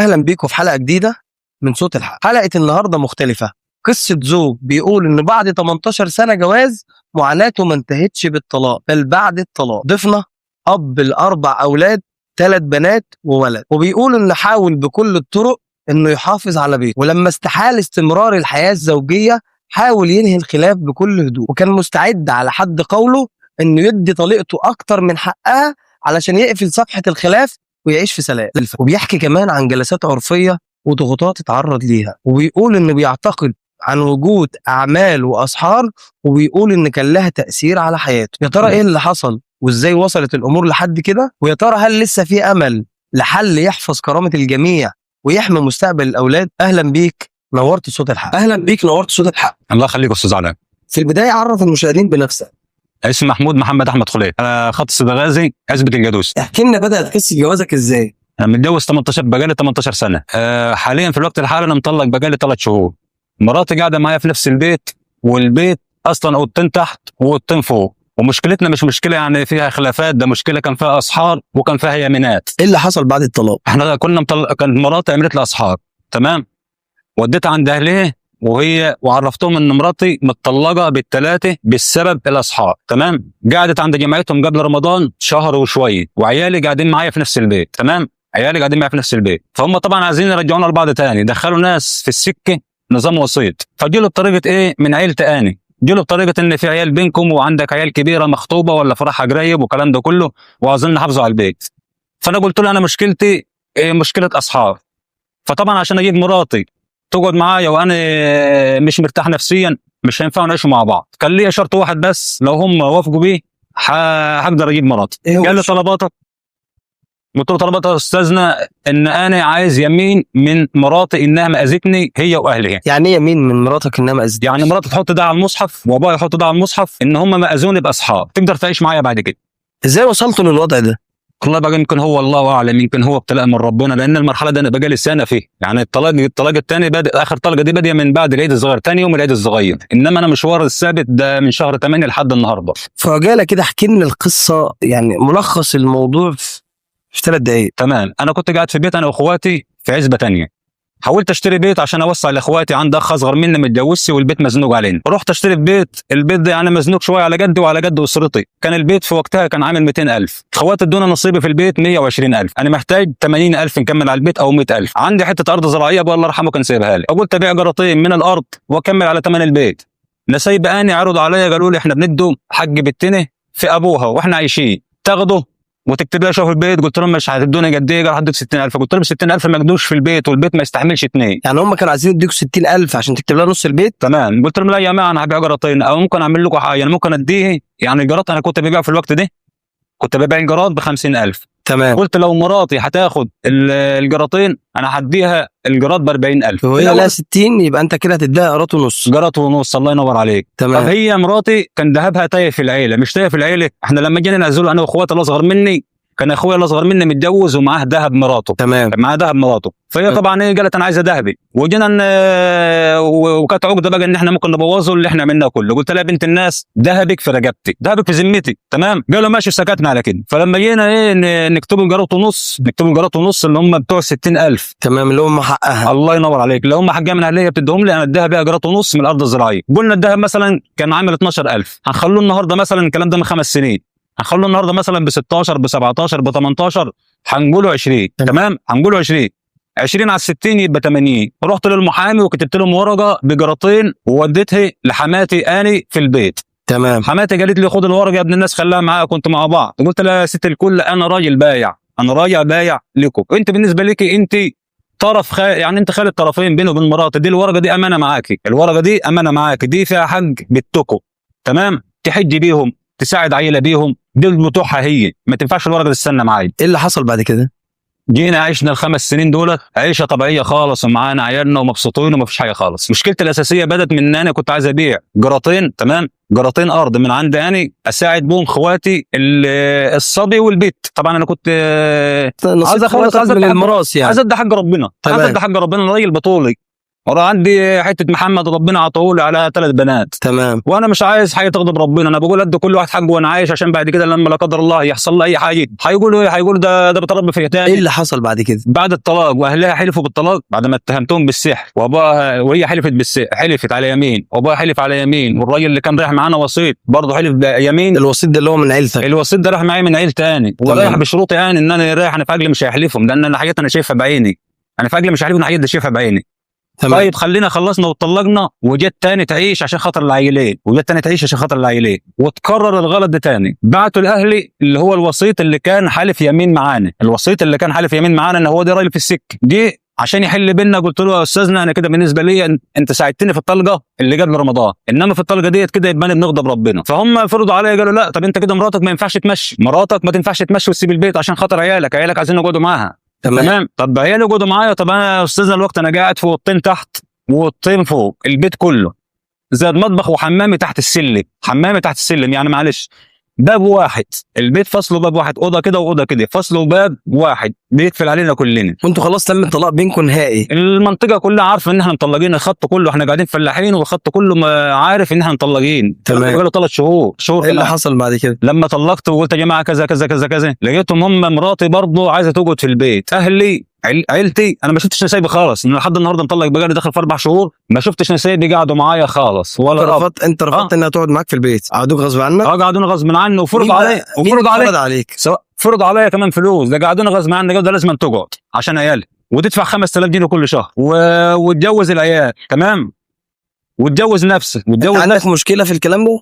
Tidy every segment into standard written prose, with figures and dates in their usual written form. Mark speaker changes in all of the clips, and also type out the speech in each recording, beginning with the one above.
Speaker 1: اهلا بيكم في حلقه جديده من صوت الحق. حلقه النهارده مختلفه. قصه زوج بيقول ان بعد 18 سنه جواز معاناته ما انتهتش بالطلاق بل بعد الطلاق. ضيفنا اب ل4 اولاد، 3 بنات وولد، وبيقول انه حاول بكل الطرق انه يحافظ على بيته، ولما استحال استمرار الحياه الزوجيه حاول ينهي الخلاف بكل هدوء، وكان مستعد على حد قوله انه يدي طليقته اكتر من حقها علشان يقفل صفحه الخلاف ويعيش في سلام. وبيحكي كمان عن جلسات عرفية وضغوطات اتعرض ليها، وبيقول انه بيعتقد عن وجود اعمال واسحار، وبيقول ان كان لها تأثير على حياته. يا ترى ايه اللي حصل وازاي وصلت الامور لحد كده؟ ويا ترى هل لسه في امل لحل يحفظ كرامة الجميع ويحمي مستقبل الاولاد؟ اهلا بيك، نورت صوت الحق. اهلا بيك، نورت صوت الحق.
Speaker 2: الله يخليك استاذ علاء.
Speaker 1: في البداية عرف المشاهدين بنفسك.
Speaker 2: اسمي محمود محمد احمد خليل، انا خط الصدغازي عزبة الجدوس.
Speaker 1: احكي لنا بدأت قصة جوازك ازاي؟
Speaker 2: انا متجوز 18 بقالي 18 سنه. حاليا في الوقت الحالي انا مطلق بقالي 3 شهور. مراتي قاعده معايا في نفس البيت، والبيت اصلا اوضتين تحت واوضتين فوق، ومشكلتنا مش مشكله يعني فيها خلافات، ده مشكله كان فيها اسحار وكان فيها يمينات.
Speaker 1: ايه اللي حصل بعد الطلاق؟
Speaker 2: احنا كنا كانت مراتي عملت لي اسحار، تمام، وديتها عند اهلها وعرفتهم ان مراتي متطلقه بالثلاثه بسبب الاسحار، تمام. قعدت عند جماعتهم قبل رمضان شهر وشويه، وعيالي قاعدين معايا في نفس البيت، تمام، عيالي قاعدين معايا في نفس البيت، فهم طبعا عايزين يرجعونا لبعض تاني، دخلوا ناس في السكه نظام وسيط، فجيله بطريقه ايه من عيلتي اني، جيله بطريقه ان في عيال بينكم وعندك عيال كبيره مخطوبه ولا فرحها قريب والكلام ده كله، وعايزين نحافظوا على البيت. فانا قلت له انا مشكلتي إيه؟ مشكله اسحار. فطبعا عشان اجيب مراتي تقعد معايا وانا مش مرتاح نفسيا مش هينفع نعيش مع بعض، كان لي شرط واحد بس لو هم وافقوا بيه هقدر اجيب مراتي. قال لي طلباتك؟ قلت له طلبات استاذنا ان انا عايز يمين من مراتي انها ما اذتني هي واهلها.
Speaker 1: يعني ايه يمين من مراتك انها ما اذتني؟
Speaker 2: يعني مراتي تحط ده على المصحف وابويا يحط ده على المصحف ان هم ما اذوني باصحاب تقدر تعيش معايا بعد كده.
Speaker 1: ازاي وصلتوا للوضع ده؟
Speaker 2: والله بقى يمكن هو الله اعلم، يمكن هو ابتلاء من ربنا، لان المرحله دي انا بقالي سنه فيه، يعني الطلاق الثاني بادئ، اخر طلقه دي باديه من بعد العيد الصغير، ثاني يوم العيد الصغير، انما انا مشوار الثابت ده من شهر 8 لحد النهارده.
Speaker 1: فعجاله كده احكي لنا القصه، يعني ملخص الموضوع في 3 دقائق.
Speaker 2: تمام. انا كنت قاعد في بيت انا واخواتي في عزبه ثانيه، حاولت اشتري بيت عشان اوسع لاخواتي، عندي اخ اصغر مني متجوزش والبيت مزنوق علينا، رحت اشتري البيت ده يعني مزنوق شويه على قدي وعلى قد اسرتي، كان البيت في وقتها كان عامل 200,000، اخواتي ادونا نصيبي في البيت 120,000، انا محتاج 80,000 نكمل على البيت او 100,000، عندي حته ارض زراعيه ابويا الله يرحمه كان سايبها لي، قلت ابيع قراطين من الارض واكمل على ثمن البيت. نسيباني عرضوا عليا قالوا لي احنا بندوا حق بنتنا في ابوها واحنا عايشين، تاخده وتكتب لها شوف البيت. قلت لهم مش هتدوني قد ايه؟ قالوا هديك 60,000. قلت لهم 60,000 ما يقدوش في البيت والبيت ما يستحملش 2.
Speaker 1: يعني هم كانوا عايزين يديكوا 60,000 عشان تكتب لها نص البيت؟
Speaker 2: تمام. قلت لهم لا يا جماعه انا هبيع قراطين او ممكن اعمل لكم حاجه، يعني ممكن اديه، يعني القراط انا كنت ببيع في الوقت ده، كنت ببيع القراط ب 50,000.
Speaker 1: تمام.
Speaker 2: قلت لو مراتي هتاخد القراطين انا هديها القراط ب 40,000،
Speaker 1: وهي لها 60 يبقى انت كده هتديها قراط ونص.
Speaker 2: قراط ونص، الله ينور عليك.
Speaker 1: تمام.
Speaker 2: طب هي مراتي كان ذهبها تايه في العيله، مش تايه في العيله، احنا لما جينا نعزل انا واخواتي الاصغر مني كان اخويا الاصغر مني متجوز ومعاه ذهب مراته،
Speaker 1: تمام،
Speaker 2: معاه ذهب مراته، فهي طبعا ايه قالت انا عايزه ذهبي، وجينا وكانت عقده بقى ان احنا ممكن نبوظه اللي احنا عملناه كله. قلت لها يا بنت الناس ذهبك في رقبتي، ذهبك في ذمتي، تمام. قالوا ماشي، سكتنا على كده. فلما جينا ايه نكتب القراط ونص اللي هم بتوع 60,000،
Speaker 1: تمام، اللي هم حقها.
Speaker 2: الله ينور عليك، اللي هم حقها من اهليه بتديهم لي، انا اديها بيها قراط ونص من الارض الزراعيه. قلنا الذهب مثلا كان عامل 12,000، هنخلوه النهارده مثلا الكلام ده من 5 سنين، هنخلوه النهارده مثلا ب 16 ب 17 ب 18، هنقوله 20، تمام، هنقوله 20 على 60 يبقى 80. رحت للمحامي وكتبت لهم ورقه بقراطين ووديتها لحماتي اني في البيت،
Speaker 1: تمام.
Speaker 2: حماتي قالت لي خد الورقه يا ابن الناس خليها معايا، كنت مع بعض. قلت لها يا ست الكل انا راجل بايع، انا راجع بايع لكم، انت بالنسبه لك انت طرف يعني انت خالد طرفين بيني وبين مراتي، دي الورقه دي امانه معاكي، الورقه دي امانه معاكي، دي فيها حق بتكم، تمام، تحجي بيهم تساعد عيله بيهم، دي بتوعها هي، ما تنفعش الورقه دي تستنى معايا.
Speaker 1: ايه اللي حصل بعد كده؟
Speaker 2: جينا عشنا ال5 سنين دول عيشه طبيعيه خالص، ومعانا عيالنا ومبسوطين وما فيش حاجه خالص. مشكلتي الاساسيه بدات من ان انا كنت عايز ابيع قراطين، تمام، قراطين ارض من عندي انا اساعد بهم اخواتي الصبي والبيت. طبعا انا كنت
Speaker 1: عايز اخلص من الميراث، يعني
Speaker 2: عايز ادي حق ربنا، عايز ادي حق ربنا، الراجل بطولي ورا عندي حته محمد ربنا عطاهولي على 3 بنات،
Speaker 1: تمام.
Speaker 2: وانا مش عايز حاجه تغضب ربنا. انا بقول ادي كل واحد حقه وانا عايش، عشان بعد كده لما لا قدر الله يحصل لي اي حاجه هيقولوا ايه؟ هيقولوا ده بتربي في
Speaker 1: ايه
Speaker 2: تاني.
Speaker 1: اللي حصل بعد كده؟
Speaker 2: بعد الطلاق واهلها حلفوا بالطلاق بعد ما اتهمتهم بالسحر، وابوها وهي حلفت بالسحر، حلفت على يمين، وابوها حلف على يمين، والراجل اللي كان رايح معانا وسيط برضه حلف بيمين.
Speaker 1: الوسيط ده اللي هو من عيلتك؟
Speaker 2: الوسيط ده راح معايا من عيل تاني، ورايح بشروط يعني ان انا رايح، انا في عقلي مش هيحلفهم، لان انا حاجات انا شايفها بعيني، انا في عقلي مش هيحلفهم، حاجات شايفها بعيني.
Speaker 1: تمام.
Speaker 2: طيب خلينا خلصنا واتطلقنا، وجت تاني تعيش عشان خاطر العيلين، وجت تاني تعيش عشان خاطر العيلين، وتكرر الغلط ده تاني. بعتوا لاهلي اللي هو الوسيط اللي كان حالف يمين معانا، الوسيط اللي كان حالف يمين معانا ان هو ده راجل في السك دي عشان يحل بينا. قلت له يا استاذنا انا كده بالنسبه لي انت ساعدتني في الطلقه اللي قبل رمضان، انما في الطلقه ديت كده يبقى بنغضب ربنا. فهم فرضوا عليا قالوا لا، طب انت كده مراتك ما ينفعش تمشي، مراتك ما تنفعش تمشي وتسيب البيت عشان خاطر عيالك عايزين يقعدوا معاها. تمام. طب عيالي يقعدوا معايا، طب انا يا استاذنا الوقت انا قاعد في اوضتين تحت وطين فوق، البيت كله زائد مطبخ وحمامي تحت السلم، حمامي تحت السلم يعني معلش باب واحد، البيت فصله باب واحد، اوضه كده واوضه كده، فصله باب واحد بيقفل علينا كلنا.
Speaker 1: وانتوا خلاص تم الطلاق بينكم نهائي؟
Speaker 2: المنطقه كلها عارفه ان احنا مطلقين، الخط كله احنا قاعدين فلاحين والخط كله عارف ان احنا مطلقين.
Speaker 1: تمام.
Speaker 2: بقى له 3 شهور
Speaker 1: ايه اللي حصل بعد كده؟
Speaker 2: لما طلقت وقلت يا جماعه كذا كذا كذا كذا، لقيتهم هم مراتي برضه عايزه تقعد في البيت، اهلي عيلتي انا ما شفتش نسايبي خالص، انا لحد النهارده مطلق بقالي داخل في 4 شهور ما شفتش نسايبي قعدوا معايا خالص ولا
Speaker 1: انت رفضت انها تقعد معاك في البيت؟ قعدوك غصب عنك؟
Speaker 2: قعدوني غصب عني وفرضوا علي،
Speaker 1: فرض عليك
Speaker 2: سواء فرضوا عليا كمان فلوس، ده قعدوني غصب عني، قالوا لازم تقعد عشان عيالي وتدفع 5000 جنيه كل شهر وتجوز العيال. تمام. وتجوز نفسك
Speaker 1: عندك مشكله في الكلام ده؟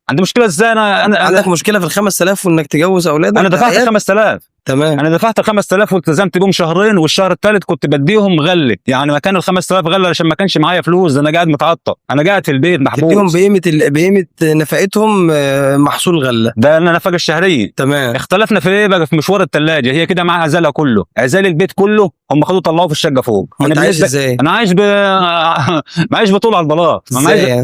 Speaker 2: عندي مشكله ازاي؟ انا
Speaker 1: عندك مشكله في ال 5000 وانك تجوز اولادك؟
Speaker 2: انا دفعت 5000.
Speaker 1: تمام.
Speaker 2: انا دفعت 5000 والتزمت بيهم شهرين، والشهر الثالث كنت بديهم غله، يعني مكان ال 5000 غله عشان ما كانش معايا فلوس، انا قاعد متعطل، انا قاعد في البيت محبوس.
Speaker 1: تديهم بقيمه نفقتهم محصول غله،
Speaker 2: ده النفقه الشهريه.
Speaker 1: تمام.
Speaker 2: اختلفنا في ايه بقى؟ في مشوار الثلاجه، هي كده معاها عزالها كله، عزال البيت كله هم خدوه طلعوه في الشقه فوق.
Speaker 1: انا عايش ازاي؟
Speaker 2: انا عايش معيش بطول على البلاط،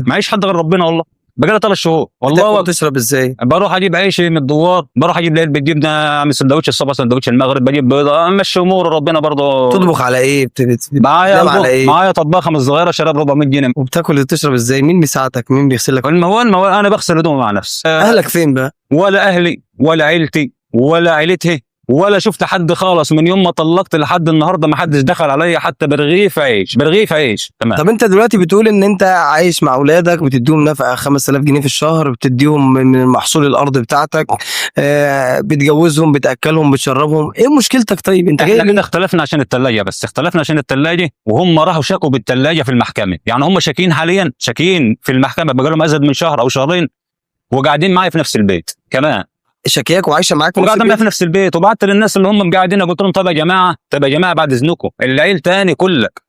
Speaker 2: معيش حد غير ربنا والله. بقالي 3 شهور والله.
Speaker 1: تشرب ازاي؟
Speaker 2: بروح اجيب عيش من الدوار، بروح اجيب علبه جبنه، اعمل سندوتش الصبح سندوتش المغرب، بجيب بيضه، امشي امور ربنا برضه.
Speaker 1: تطبخ على ايه؟
Speaker 2: معايا طباخه من الصغيره شراب 400 جنيه.
Speaker 1: وبتاكل وتشرب ازاي؟ مين بيساعدك؟ مين بيغسل لك؟
Speaker 2: الموال انا بغسل هدومي مع نفسي.
Speaker 1: اهلك فين بقى؟
Speaker 2: ولا اهلي ولا عيلتي ولا عيلتها ولا شفت حد خالص من يوم ما طلقت لحد النهارده، ما حدش دخل عليا حتى برغيف عيش. تمام.
Speaker 1: طب انت دلوقتي بتقول ان انت عايش مع اولادك، بتديهم نفقه 5000 جنيه في الشهر، بتديهم من محصول الارض بتاعتك، بتجوزهم، بتاكلهم، بتشربهم، ايه مشكلتك؟ طيب انت
Speaker 2: احنا كده اختلفنا عشان الثلاجه، بس اختلفنا عشان الثلاجه، وهم راحوا شكوا بالثلاجه في المحكمه، يعني هم شاكين حاليا، شاكين في المحكمه بقى لهم ازيد من شهر او شهرين، وقاعدين معايا في نفس البيت كمان.
Speaker 1: شكياك وعايشه معاك
Speaker 2: في نفس البيت. وبعت للناس اللي هم قاعدين قلت لهم طب يا جماعه بعد اذنكم، العيل تاني كلك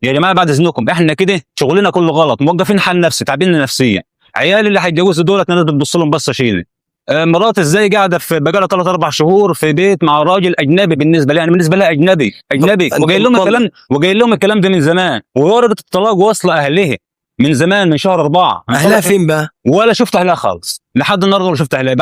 Speaker 2: يا جماعه بعد اذنكم، احنا كده شغلنا كله غلط، موقفين حال نفسي، تعبين نفسيا، عيالي اللي هيتجوزوا دولت الناس بتبص لهم بصه شيله. مرات ازاي قاعده في بقالها 3-4 شهور في بيت مع راجل اجنبي، بالنسبه لي يعني بالنسبه لها اجنبي وجاي لهم الكلام ده من زمان، وورقه الطلاق واصله اهلها من زمان من شهر 4.
Speaker 1: اهلها فين بقى؟
Speaker 2: ولا شفت اهلها خالص لحد النهارده، ولا شفت اهلها.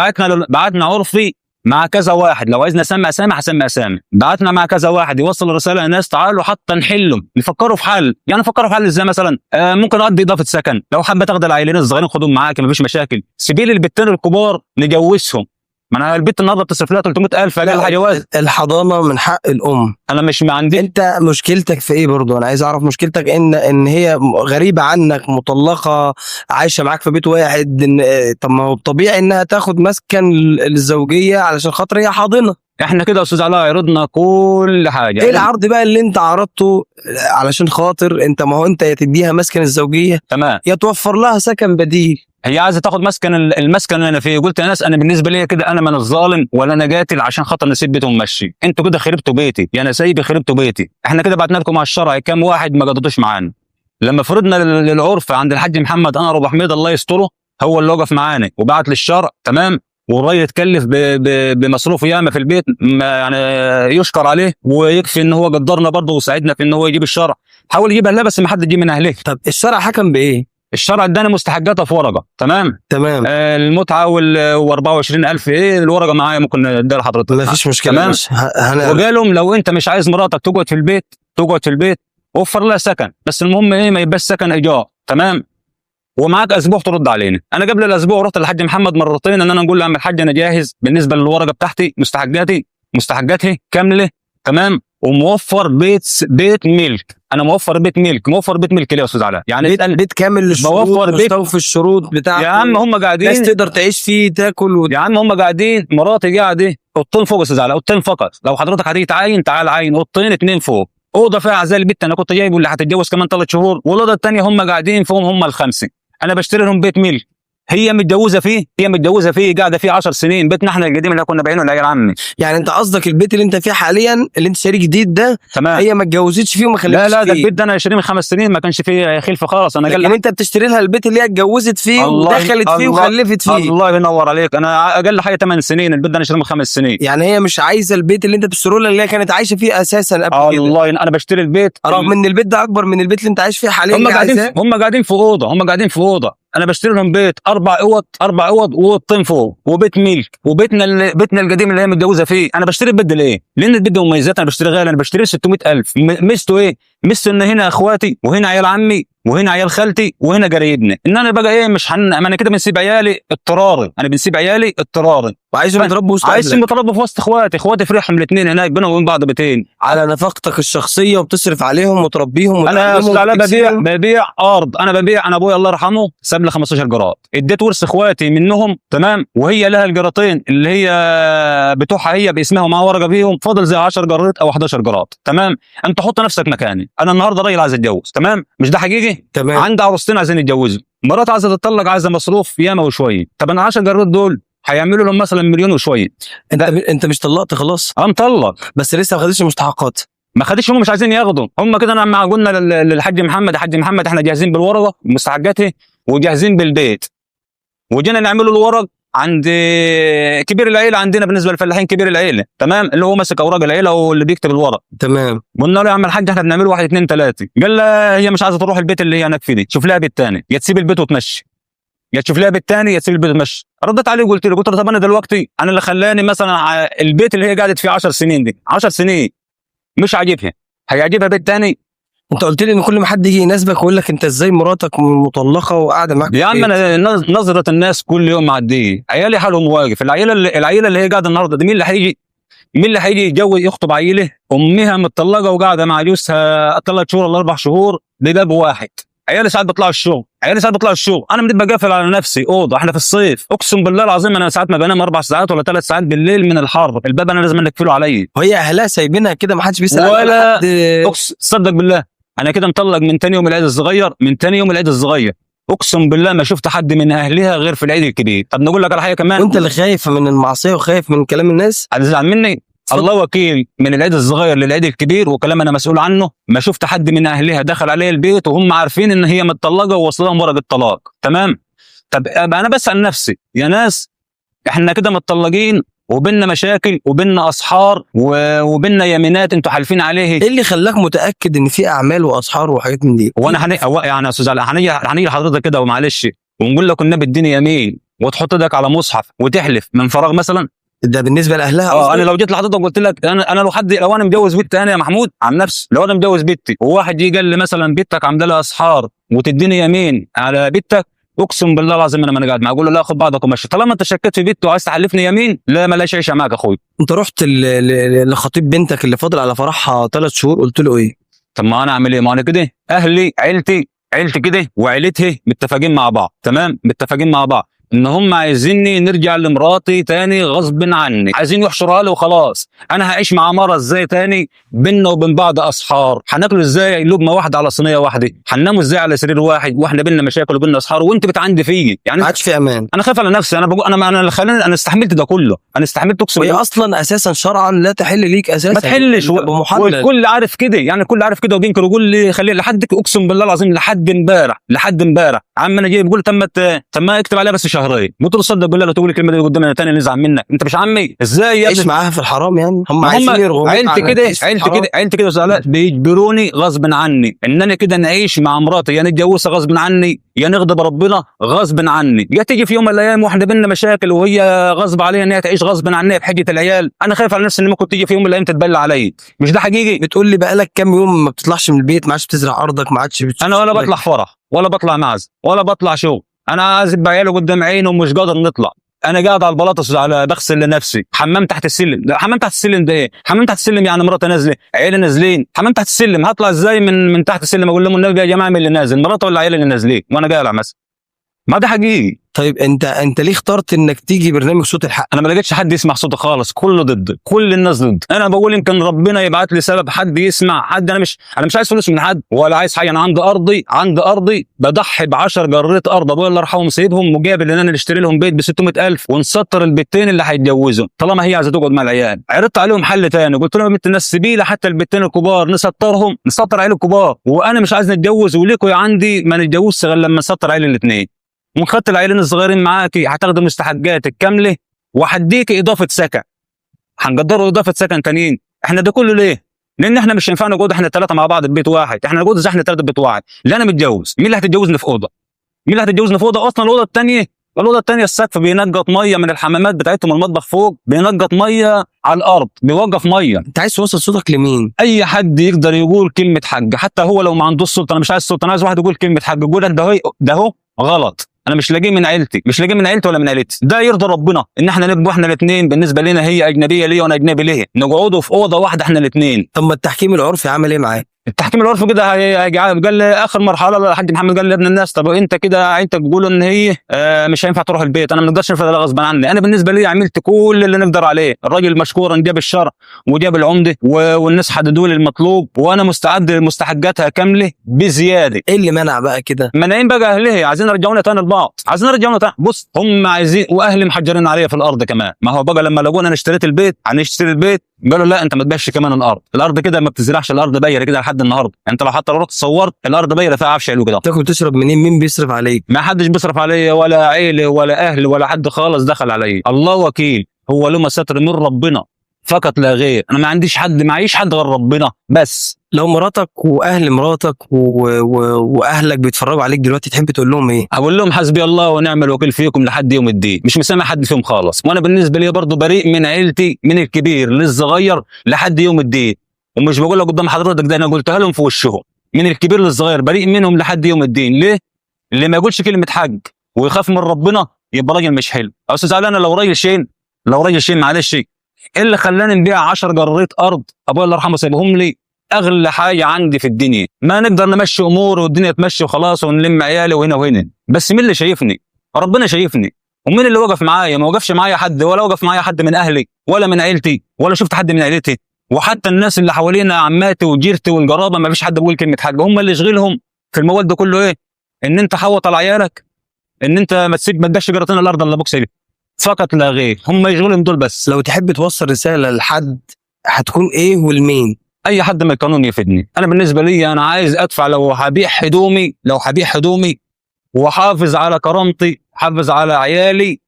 Speaker 2: بعتنا عرفي مع كذا واحد، لو عايزنا نسمي اسامي هسمي اسامي، بعتنا مع كذا واحد يوصل رساله للناس تعالوا حتى نحلهم، نفكروا في حل. يعني نفكروا في حل ازاي؟ مثلا ممكن اقضي اضافه سكن، لو حابه تاخد العيلين الصغيرين خدهم معاك مفيش مشاكل، سيبي لي البتين الكبار نجوزهم. ما انا البت النهارده بتصرف لها 300000 اقل جواز.
Speaker 1: الحضانه من حق الام.
Speaker 2: انا مش عندي.
Speaker 1: انت مشكلتك في ايه برضو؟ انا عايز اعرف مشكلتك ان هي غريبه عنك، مطلقه، عايشه معاك في بيت واحد. طب ما هو طبيعي انها تاخد مسكن الزوجيه علشان خاطر هي حاضنه.
Speaker 2: احنا كده يا استاذ علاء عرضنا كل حاجه.
Speaker 1: ايه العرض بقى اللي انت عرضته علشان خاطر انت؟ ما هو انت يا تديها مسكن الزوجيه،
Speaker 2: تمام،
Speaker 1: يا توفر لها سكن بديل.
Speaker 2: هي عايزه تاخد مسكن المسكن اللي انا فيه. قلت يا ناس انا بالنسبه لي كده انا من الظالم ولا انا قاتل عشان خاطر نسيب بيتهم ماشي، انتوا كده خربتوا بيتي يا نسايبي، خربتوا بيتي. احنا كده بعتنا لكم على الشرع كام واحد ما قضيتوش معانا. لما فرضنا للعرف عند الحاج محمد انا ابو حميد الله يستره، هو اللي وقف معانا وبعت للشرع. تمام. والراجل اتكلف بمصروفه ياما في البيت، يعني يشكر عليه، ويكفي ان هو قدرنا برضه وساعدنا في ان هو يجيب الشرع، حاول يجيب اهلها بس ما حد يجيب من اهله.
Speaker 1: طب الشرع حكم بايه؟
Speaker 2: الشرع اداني مستحقاتها في ورقه. تمام. المتعه و24000 ايه الورقه معايا، ممكن اديها لحضرتك.
Speaker 1: ما فيش مشكله.
Speaker 2: تمام. وقال لهم لو انت مش عايز مراتك تقعد في البيت وفر لها سكن، بس المهم ايه ما يبقاش سكن ايجار، تمام. ومعاك اسبوع ترد علينا. انا قبل الاسبوع رحت للحاج محمد مرتين ان انا نقول له يا عم الحاج انا جاهز بالنسبه للورقه بتاعتي، مستحقاتي كامله، تمام، وموفر بيت ملك. انا موفر بيت ملك ليه يا استاذ علاء؟ يعني
Speaker 1: بيت كامل للشروط،
Speaker 2: بوفر بيت
Speaker 1: مستوفي الشروط بتاعته.
Speaker 2: يا عم هم
Speaker 1: ناس
Speaker 2: قاعدين
Speaker 1: تقدر تعيش فيه، تاكل
Speaker 2: يا عم هم قاعدين، مراتي قاعده اوضتين فوق يا استاذ علاء، اوضتين فقط. لو حضرتك هتيجي تعاين تعال عاين اوضتين 2 فوق، اوضه فيها زي البيت انا كنت جايبه اللي هتتجوز كمان 3 شهور، والاوضه الثانيه هم قاعدين فيهم هم الخمسه. انا بشتري لهم بيت ملك، هي متجوزه فيه قاعده فيه 10 سنين، بيتنا احنا القديم اللي كنا بايعينه لعيال عمي.
Speaker 1: يعني انت قصدك البيت اللي انت فيه حاليا اللي انت شاري جديد ده،
Speaker 2: تمام،
Speaker 1: هي ما اتجوزتش فيه وما خلفتش
Speaker 2: لا
Speaker 1: فيه؟
Speaker 2: ده البيت ده انا شاريه من 5 سنين، ما كانش فيه خلفه خالص. انا
Speaker 1: لكن انت بتشتري لها البيت اللي هي اتجوزت فيه ودخلت فيه وخلفت فيه.
Speaker 2: الله ينور عليك. انا اقل حاجه 8 سنين، البيت ده انا شاريه من 5 سنين.
Speaker 1: يعني هي مش عايزه البيت اللي انت بتشتريه لها اللي هي كانت عايشه فيه اساسا قبل كده.
Speaker 2: الله انا بشتري البيت
Speaker 1: رغم ان البيت ده اكبر من البيت اللي انت عايش فيه حاليا.
Speaker 2: هم قاعدين في اوضه، انا بشتري لهم بيت 4 اوض واوضتين فوق، وبيت ملك، بيتنا القديم اللي هي متجوزه فيه. انا بشتري البيت ده ليه؟ لان البيت ده مميزات، انا بشتري غالي، انا بشتري 600,000. ميزته ايه؟ ميزته ان هنا اخواتي وهنا عيال عمي وهنا عيال خالتي وهنا قرايبنا، ان انا بقى ايه مش ما انا كده بنسيب عيالي اضطراري،
Speaker 1: وعايزهم يتربوا وسط
Speaker 2: عايزهم يتربوا في وسط اخواتي فرحهم الاثنين هناك بينهم وبين بعض بيتين
Speaker 1: على نفقتك الشخصيه، وبتصرف عليهم وتربيهم.
Speaker 2: انا ببيع ارض، انا ابويا الله يرحمه ساب لي 15 جراد، اديت ورث اخواتي منهم، تمام، وهي لها الجراتين اللي هي بتوعها هي باسمها ومعاها ورقه بيهم، فاضل زي 10 جرات او 11 جراد، تمام. انت حط نفسك مكاني، انا النهارده راجل عايز اتجوز، تمام، مش ده حقيقي؟
Speaker 1: تمام.
Speaker 2: عندي عروستين عايزين يتجوزوا، مرات عايزه تطلق، عايزه مصروف ياما وشويه. طب انا 10 جرات دول هيعملوا لهم مثلا مليون وشويه.
Speaker 1: انت مش طلقت خلاص؟
Speaker 2: مطلق
Speaker 1: بس لسه ما خدتش المستحقات.
Speaker 2: ما خدش، هم مش عايزين ياخدوا. هم كده لما قلنا للحاج محمد، يا حاج محمد احنا جاهزين بالورقه ومستحقاته وجاهزين بالبيت، وجينا نعملوا الورق عند كبير العيله عندنا بالنسبه للفلاحين، كبير العيله، تمام، اللي هو ماسك اوراق العيله واللي بيكتب الورق،
Speaker 1: تمام.
Speaker 2: قلنا له يا عم الحاج احنا بنعمل 1 2 3. قال لا هي مش عايزه تروح البيت اللي هي هناك فيه دي، شوف لها بيت ثاني، يا تسيب البيت وتمشي، يا تشوف لها بيت ثاني، يا تسيب البيت وتمشي. رديت عليه وقلت له طب انا دلوقتي انا اللي خلاني مثلا البيت اللي هي قعدت فيه 10 سنين دي 10 سنين مش عاجبها، هيعجبها بيت ثاني؟
Speaker 1: انت قلت لي ان كل ما حد يجي يناسبك ويقول لك انت ازاي مراتك مطلقه وقاعده معاك
Speaker 2: يا عم انا نظره الناس كل يوم معديه، عيالي حالهم واقف. العيله اللي هي قاعده النهارده دي مين اللي هيجي يتجوز يخطب عيله امها متطلقه وقاعده مع جوزها 3 شهور ولا 4 شهور بباب واحد؟ عيالي ساعات بيطلعوا الشغل، انا بنبقى قافل على نفسي اوضه، احنا في الصيف اقسم بالله العظيم انا ساعات ما بنام 4 ساعات ولا 3 ساعات بالليل من الحر، الباب انا لازم نقفله عليا.
Speaker 1: وهي اهلها سايبينها كده ما حدش بيسال
Speaker 2: ولا صدق بالله انا كده مطلق من تاني يوم العيد الصغير، اقسم بالله ما شفت حد من اهلها غير في العيد الكبير. طب نقول لك على حاجه كمان،
Speaker 1: وانت اللي خايف من المعصيه وخايف من كلام الناس
Speaker 2: هتزعل مني؟ الله وكيل، من العيد الصغير للعيد الكبير وكلام انا مسؤول عنه ما شفت حد من اهلها دخل عليه البيت وهم عارفين ان هي متطلقه ووصل لهم ورقه طلاق، تمام. طب انا بسال نفسي يا ناس، احنا كده متطلقين وبيننا مشاكل وبيننا اسحار وبيننا يمينات انتوا حالفين عليه،
Speaker 1: ايه اللي خلاك متاكد ان في اعمال واسحار وحاجات من دي؟
Speaker 2: وانا يعني يا استاذ هنيجي لحضرتك كده ومعلش ونقول لك النبي اديني يمين وتحط ايدك على مصحف وتحلف من فراغ مثلا؟
Speaker 1: ده بالنسبه لاهلها.
Speaker 2: انا لو جيت لحضرتك وقلت لك انا لو انا متجوز بنتي انا يا محمود عن نفسي، لو انا متجوز بنتي وواحد يجي قال لي مثلا بنتك عامله لها اسحار وتديني يمين على بنتك، اقسم بالله العظيم انا ما قاعد معاه، اقول له لا خد بعضك ومشي، طالما انت شكيت في بنتي وعايز تحلفني يمين لا مالهاش عيشه معاك يا اخوي.
Speaker 1: انت رحت لخطيب بنتك اللي فاضل على فرحها 3 شهور قلت له ايه؟
Speaker 2: طب ما انا اعمل ايه؟ ما انا كده اهلي عيلتي كده وعيلتها متفقين مع بعض، تمام، متفقين مع بعض ان هم عايزيني نرجع لمراتي تاني غصب عني، عايزين يحشرها لي وخلاص. انا هعيش مع مرة ازاي تاني؟ بيننا وبين بعض اسحار، هناكل ازاي لقمه واحده على صينيه واحده؟ هننام ازاي على سرير واحد واحنا بيننا مشاكل وبيننا اسحار وانت بتعندي فيا؟ يعني
Speaker 1: ما عادش في امان.
Speaker 2: انا خايف على نفسي، انا بقول انا اللي خلاني انا استحملت ده كله، انا استحملت اقسم
Speaker 1: وهي اصلا اساسا شرعا لا تحل ليك اساسا،
Speaker 2: ما تحلش، والكل عارف كده، يعني الكل عارف كده وبينكر ويقول لي خليه لحد اقسم بالله العظيم لحد امبارح عم انا جاي بقول طب ما اكتب عليها بس شهرين، قلت له صدق بالله لو تقول الكلمه دي قدامنا تاني نزعل منك، انت مش عمي ازاي يا
Speaker 1: عيش
Speaker 2: ابني؟
Speaker 1: معاها في الحرام يعني، هم عايزين يرغموك
Speaker 2: عيلتي
Speaker 1: على
Speaker 2: كده
Speaker 1: العيش في الحرام.
Speaker 2: عيلتي كده وزعلات بيجبروني غصب عني ان انا كده نعيش مع مراتي، يا نتجوزها غصب عني يا نغضب ربنا غصب عني، يا تيجي في يوم من الايام واحنا بينا مشاكل وهي غصب عليها ان هي تعيش غصب عنها بحجه العيال، انا خايف على نفسي ان ممكن تيجي في يوم من الايام تتبلى عليا، مش ده حقيقي؟
Speaker 1: بتقول لي بقالك كام يوم ما بتطلعش من البيت، ما عادش بتزرع ارضك، ما عادش
Speaker 2: انا ولا بطلع فرح ولا بطلع معز ولا بطلع شغل، انا عازب عياله قدام عيني ومش قادر نطلع، انا قاعد على البلاطس على بغسل لنفسي، حمام تحت السلم، حمام تحت السلم ده ايه؟ حمام تحت السلم يعني مراتي نازله عيالي نازلين، حمام تحت السلم هطلع ازاي من تحت السلم اقول لهم النبي يا جماعه مين اللي نازل، مراتي ولا عيالي اللي نازلين وانا قالع مثلا؟ ما ده حقيقي.
Speaker 1: طيب انت ليه اخترت انك تيجي برنامج صوت الحق؟
Speaker 2: انا ما لقيتش حد يسمع صوتي خالص، كله ضد، كل الناس ضد، انا بقول يمكن ربنا يبعت لي سبب حد يسمع حد، انا مش عايز فلوس من حد ولا عايز حاجه، انا عندي ارضي بضحي ب10 جريت ارض ابويا الله يرحمه سيبهم مقابل ان انا اشتري لهم بيت ب 600,000 ونسطر البيتين اللي هيتجوزوا طالما هي عايزه تقعد مع العيال، عرضت عليهم حل تاني قلت لهم يا بنت الناس سبيله حتى البيتين الكبار نسطر عيال الكبار وانا مش عايز نتجوز وليكوا عندي ما نتجوزش غير لما نسطر عيال الاثنين، وخدت العيالين الصغيرين معاكي هتاخدوا مستحقاتك كامله وهديكي اضافه سكن، هنقدروا اضافه سكن تانيين، احنا ده كله ليه؟ لان احنا مش هينفع نقعد احنا الثلاثه مع بعض في بيت واحد، احنا نقعد احنا الثلاثه في بيت واحد، لا انا متجوز، مين اللي هتتجوزني في اوضه؟ اصلا الاوضه الثانيه السقف بينقط ميه من الحمامات بتاعتهم، المطبخ فوق بينقط ميه على الارض، بيوقف ميه.
Speaker 1: انت عايز توصل صوتك لمين؟
Speaker 2: اي حد يقدر يقول كلمه حق حتى هو لو ما عندوش سلطه، انا مش عايز سلطه، انا عايز واحد يقول كلمه حق يقول لك ده هو غلط، انا مش لاقيه من عيلتي ولا من عيلتي، ده يرضي ربنا ان احنا نبقى احنا الاثنين بالنسبه لنا هي اجنبيه ليا وانا اجنبي ليها نقعدوا في اوضه واحده احنا الاثنين.
Speaker 1: طب ما التحكيم العرفي عمل ايه معاك؟
Speaker 2: التحكيم العرفي كده قال لي اخر مرحله الحاج محمد قال لي يا ابن الناس طب انت كده عيلتك بيقولوا ان هي مش هينفع تروح البيت، انا ما نقدرش نفرض غصب عني، انا بالنسبه لي عملت كل اللي نقدر عليه، الراجل مشكورا جاب الشرع وجاب العمده والناس حددوا لي المطلوب وانا مستعد لمستحقاتها كامله بزياده.
Speaker 1: ايه اللي منع بقى كده؟
Speaker 2: مانعين بقى اهليه عايزين يرجعونا تاني لبعض، بص هم عايزين واهلي محجرين عليا في الارض كمان، ما هو بقى لما لقونا انا اشتريت البيت هنشتري البيت قالوا لا انت ما تبيعش كمان الارض كده ما بتزرعش، الارض بايره كده لحد النهارده، انت لو حتى رحت صورت الارض بايره فيها عفش حلو كده.
Speaker 1: تاكل تشرب منين؟ مين بيصرف عليك؟
Speaker 2: ما حدش بيصرف عليا ولا عيله ولا اهل ولا حد خالص دخل عليا، الله وكيل، هو له ستر من ربنا فقط لا غير، انا ما عنديش حد معيش حد غير ربنا بس.
Speaker 1: لو مراتك واهل مراتك واهلك بيتفرجوا عليك دلوقتي تحب تقول لهم ايه؟
Speaker 2: اقول لهم حسبي الله ونعم الوكيل فيكم لحد يوم الدين، مش مسامح حد فيهم خالص، وانا بالنسبه لي برضه بريء من عيلتي من الكبير للصغير لحد يوم الدين، ومش بقول لك قدام حضرتك ده انا قلتها لهم في وشهم، من الكبير للصغير بريء منهم لحد يوم الدين. ليه؟ اللي ما يقولش كلمه حق ويخاف من ربنا يبقى راجل مش حلو. يا استاذ علي انا لو راجل شين معلش ايه اللي خلاني نبيع 10 جراريت ارض ابويا الله يرحمه سايبهم لي اغلى حاجه عندي في الدنيا، ما نقدر نمشي امور والدنيا تمشي وخلاص ونلم عيالي وهنا وهنا، بس مين اللي شايفني؟ ربنا شايفني، ومين اللي وقف معايا؟ ما وقفش معايا حد ولا وقف معايا حد من اهلي ولا من عيلتي ولا شفت حد من عيلتي، وحتى الناس اللي حوالينا عماتي وجيرتي والقرابه ما فيش حد بيقول كلمه حاجه، هم اللي يشغلهم في الموال ده كله ايه؟ ان انت حوط على عيالك، ان انت ما تدش جرتين الارض الا ابوك سايبها فقط لا غير، هم يشغلهم دول بس.
Speaker 1: لو تحب توصل رساله لحد هتكون ايه والمين؟
Speaker 2: اي حد من القانون يفيدني، انا بالنسبه لي انا عايز ادفع، لو هبيع هدومي واحافظ على كرامتي حافظ على عيالي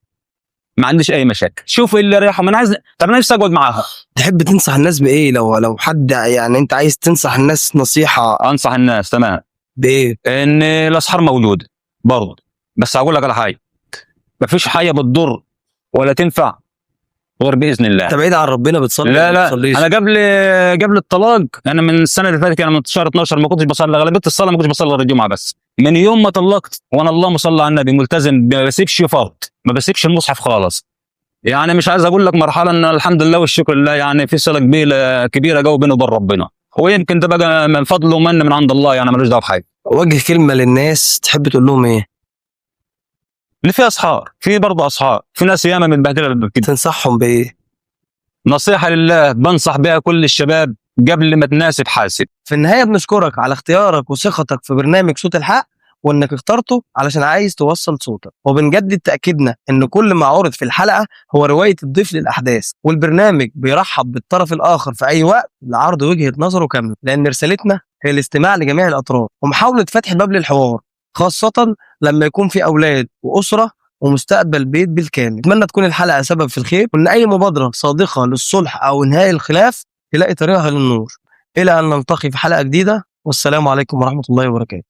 Speaker 2: ما عنديش اي مشاكل، شوف اللي رايحه انا عايز، طب انا نفسي اقعد معاها.
Speaker 1: تحب تنصح الناس بايه؟ لو حد يعني انت عايز تنصح الناس نصيحه،
Speaker 2: انصح الناس تمام
Speaker 1: بايه؟
Speaker 2: ان الاسحار موجوده برضه، بس هقول لك على حاجه، مفيش حاجه بتضر ولا تنفع غير باذن الله.
Speaker 1: انت بعيد عن ربنا بتصلي؟
Speaker 2: لا انا قبل الطلاق، انا من السنه اللي فاتت، انا من شهر 12 ما كنتش بصلي، غالبيه الصلاه ما كنتش بصلي غير الجمعه بس، من يوم ما طلقت وانا اللهم صل على النبي ملتزم، ما بسيبش فرض، ما بسيبش المصحف خالص، يعني مش عايز اقول لك مرحله ان الحمد لله والشكر لله، يعني في صله كبيره جو بيني وبين ربنا، ويمكن ده بقى من فضل ومن من عند الله، يعني مالوش دعوه بحاجه.
Speaker 1: وجه كلمه للناس تحب تقول لهم ايه؟
Speaker 2: اللي فيه اسحار، في برضه اسحار، في ناس ياما متبهدله كده،
Speaker 1: تنصحهم بايه؟
Speaker 2: نصيحه لله بنصح بها كل الشباب، قبل ما تناسب حاسب.
Speaker 1: في النهايه بنشكرك على اختيارك وثقتك في برنامج صوت الحق، وانك اخترته علشان عايز توصل صوتك، وبنجدد تاكيدنا ان كل ما عرض في الحلقه هو روايه الضيف للاحداث، والبرنامج بيرحب بالطرف الاخر في اي وقت لعرض وجهه نظره كامله، لان رسالتنا هي الاستماع لجميع الاطراف ومحاوله فتح باب للحوار، خاصه لما يكون في اولاد واسره ومستقبل بيت بالكامل. اتمنى تكون الحلقه سبب في الخير، وان اي مبادره صادقه للصلح او انهاء الخلاف تلاقي طريقها للنور. الى ان نلتقي في حلقه جديده، والسلام عليكم ورحمه الله وبركاته.